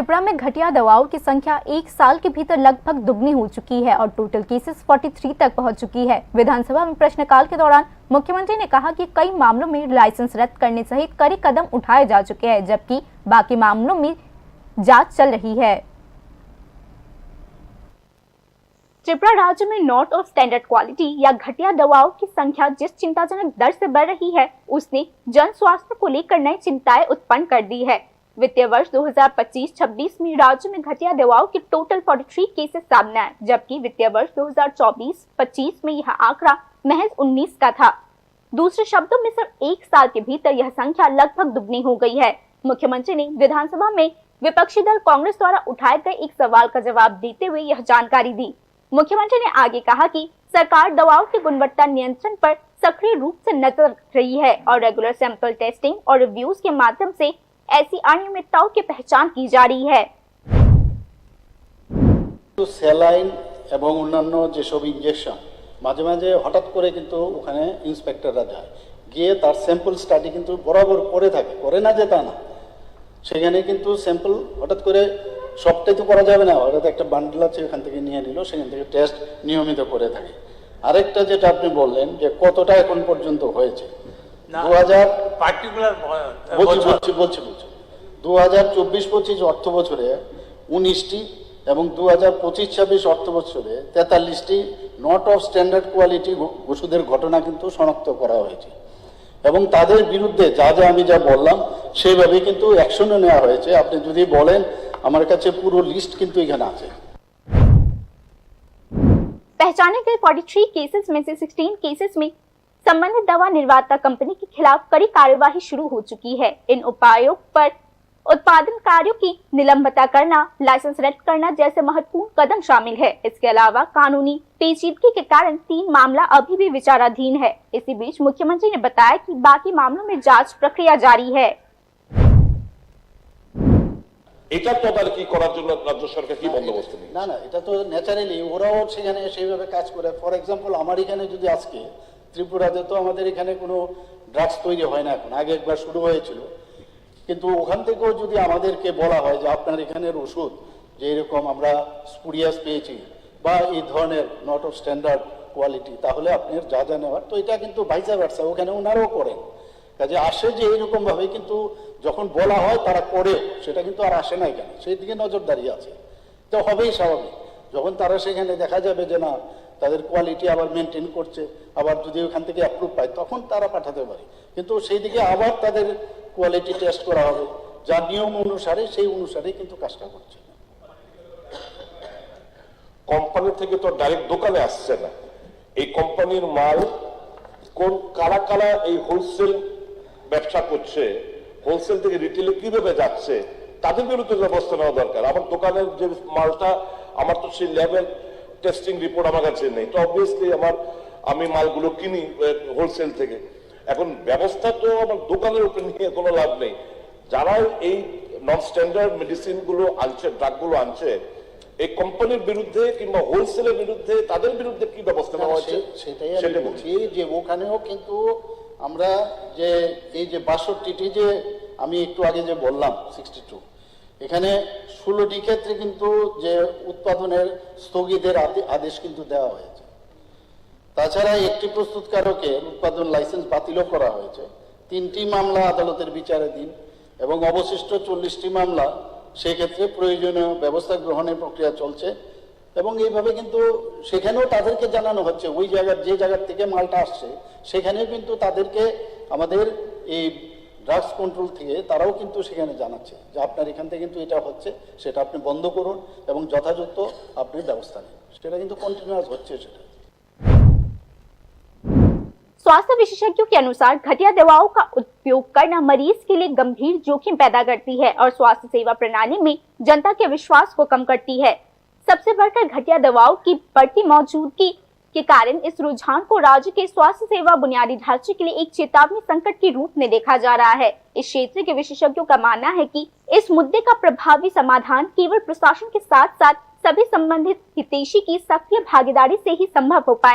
त्रिपुरा में घटिया दवाओं की संख्या एक साल के भीतर लगभग दुगनी हो चुकी है और टोटल केसेस 43 तक पहुंच चुकी है। विधानसभा में प्रश्नकाल के दौरान मुख्यमंत्री ने कहा कि कई मामलों में लाइसेंस रद्द करने सहित कड़े कदम उठाए जा चुके हैं, जबकि बाकी मामलों में जांच चल रही है। त्रिपुरा राज्य में नॉट ऑफ स्टैंडर्ड क्वालिटी या घटिया दवाओं की संख्या जिस चिंताजनक दर से बढ़ रही है, उसने जन स्वास्थ्य को लेकर नई चिंताएं उत्पन्न कर दी है। वित्तीय वर्ष 2025-26 में राज्य में घटिया दवाओं के टोटल 43 केसेस सामने आए, जबकि वित्तीय वर्ष 2024-25 में यह आंकड़ा महज 19 का था। दूसरे शब्दों में सिर्फ एक साल के भीतर यह संख्या लगभग दुगनी हो गई है। मुख्यमंत्री ने विधानसभा में विपक्षी दल कांग्रेस द्वारा उठाए गए एक सवाल का जवाब देते हुए यह जानकारी दी। मुख्यमंत्री ने आगे कहा कि सरकार दवाओं की गुणवत्ता नियंत्रण पर सक्रिय रूप से नजर रख रही है और रेगुलर सैंपल टेस्टिंग और रिव्यूज के माध्यम से ऐसी अनियमितताओं की पहचान की जा रही है। तो স্যালাইন এবং অন্যান্য যেসব ইনজেকশন মাঝে মাঝে হঠাৎ করে কিন্তু ওখানে ইন্সপেক্টররা যায়, গিয়ে তার স্যাম্পল স্টাডি কিন্তু বরাবর করে থাকে, করে না যে তা না, সেখানে কিন্তু স্যাম্পল হঠাৎ করে সবটাই তো করা যাবে না, হঠাৎ একটা বান্ডেল আছে ওখান থেকে নিয়ে নিল, সেখান থেকে টেস্ট নিয়মিত করে থাকে। আরেকটা যেটা আপনি বললেন যে কতটা এখন পর্যন্ত হয়েছে, 2024-25 অর্থ বছরে 19টি এবং 2025-26 অর্থ বছরে 43টি নট অফ স্ট্যান্ডার্ড কোয়ালিটি ওষুধের ঘটনা কিন্তু শনাক্ত করা হয়েছে এবং তাদের বিরুদ্ধে যা যা আমি যা বললাম সেইভাবে কিন্তু অ্যাকশনও নেওয়া হয়েছে। আপনি যদি বলেন আমার কাছে পুরো লিস্ট কিন্তু এখানে আছে। पहचाने गए 43 केसेस में से 16 केसेस में संबंधित दवा निर्माता कंपनी के खिलाफ कड़ी कार्यवाही शुरू हो चुकी है। इन उपायों पर उत्पादन कार्यों की निलंबता करना, लाइसेंस रद्द करना जैसे महत्वपूर्ण कदम शामिल है। इसके अलावा कानूनी पेचीदगी के कारण 3 मामला अभी भी विचाराधीन है। इसी बीच मुख्यमंत्री ने बताया कि बाकी मामलों में जांच प्रक्रिया जारी है। এটা তদারকি করার জন্য রাজ্য সরকার কি বন্দোবস্ত নিয়েছে? না না, এটা তো ন্যাচারালি ওরাও সেখানে সেইভাবে কাজ করে। ফর এক্সাম্পল আমার এখানে যদি আজকে ত্রিপুরাতে তো আমাদের এখানে কোনো ড্রাগস তৈরি হয় না, এখন আগে একবার শুরু হয়েছিল, কিন্তু ওখান থেকেও যদি আমাদেরকে বলা হয় যে আপনার এখানের ওষুধ যে এরকম আমরা স্পুরিয়াস পেয়েছি বা এই ধরনের নট অফ স্ট্যান্ডার্ড কোয়ালিটি, তাহলে আপনার যা যা নেওয়ার, তো এটা কিন্তু ভাইসা ভার্সা ওখানে ওনারাও করেন। কাজে আসে যে এইরকম ভাবে, কিন্তু যখন বলা হয় তারা করে, সেটা কিন্তু আর আসে না এখানে, সেই দিকে নজরদারি আছে, তো হবেই স্বাভাবিক। যখন তারা সেখানে দেখা যাবে যে না তাদের কোয়ালিটি আবার মেনটেন করছে, আবার যদি ওখান থেকে অ্যাপ্রুভ পায় তখন তারা পাঠাতে পারে, কিন্তু সেই দিকে আবার তাদের কোয়ালিটি টেস্ট করা হবে, যা নিয়ম অনুসারে সেই অনুসারে কিন্তু কাজটা করছে। কোম্পানি থেকে তো ডাইরেক্ট দোকানে আসছে না, এই কোম্পানির মাল কোন কারা কারা এই হোলসেল ব্যবসা করছে, হোলসেল থেকে রিটেলে কিভাবে যাচ্ছে, তাদের বিরুদ্ধে ব্যবস্থা নেওয়া দরকার। আমার দোকানের যে মালটা, আমার তো সেই লেভেল টেস্টিং রিপোর্ট আমার কাছে নেই, তো অবভিয়াসলি আমি মালগুলো কিনি হোলসেল থেকে। এখন ব্যবস্থা তো আমার দোকানের উপরে নিয়ে কোনো লাভ নেই। যারা এই নন স্ট্যান্ডার্ড মেডিসিন গুলো আনছে, ড্রাগ গুলো আনছে, এই কোম্পানির বিরুদ্ধে কিংবা হোলসেলের বিরুদ্ধে, তাদের বিরুদ্ধে কি ব্যবস্থা নেওয়া হচ্ছে সেটাই বলছি। যে ওখানেও কিন্তু আমরা যে এই যে 62টি যে আমি একটু আগে যে বললাম 62, এখানে 16টি ক্ষেত্রে কিন্তু যে উৎপাদনের স্থগিতের আদেশ কিন্তু দেওয়া হয়েছে। তাছাড়া একটি প্রস্তুতকারকের উৎপাদন লাইসেন্স বাতিলও করা হয়েছে। 3টি মামলা আদালতের বিচারাধীন এবং অবশিষ্ট 40টি মামলা সেক্ষেত্রে প্রয়োজনীয় ব্যবস্থা গ্রহণের প্রক্রিয়া চলছে এবং এইভাবে কিন্তু সেখানেও তাদেরকে জানানো হচ্ছে, ওই জায়গার যে জায়গার থেকে মালটা আসছে সেখানেও কিন্তু তাদেরকে আমাদের এই ড্রাগস কন্ট্রোল থেকে তারাও কিন্তু সেখানে জানাচ্ছে যে আপনার এখান থেকে কিন্তু এটা হচ্ছে, সেটা আপনি বন্ধ করুন এবং যথাযথ আপনি ব্যবস্থা নিন। সেটা কিন্তু কন্টিনিউয়াস হচ্ছে। সেটা स्वास्थ्य विशेषज्ञों के अनुसार घटिया दवाओं का उपयोग करना मरीज के लिए गंभीर जोखिम पैदा करती है और स्वास्थ्य सेवा प्रणाली में जनता के विश्वास को कम करती है। सबसे बढ़कर घटिया दवाओं की बढ़ती मौजूदगी के कारण इस रुझान को राज्य के स्वास्थ्य सेवा बुनियादी ढांचे के लिए एक चेतावनी संकट के रूप में देखा जा रहा है। इस क्षेत्र के विशेषज्ञों का मानना है कि इस मुद्दे का प्रभावी समाधान केवल प्रशासन के साथ साथ सभी संबंधित हितैषी की सक्रिय भागीदारी से ही संभव हो पाए।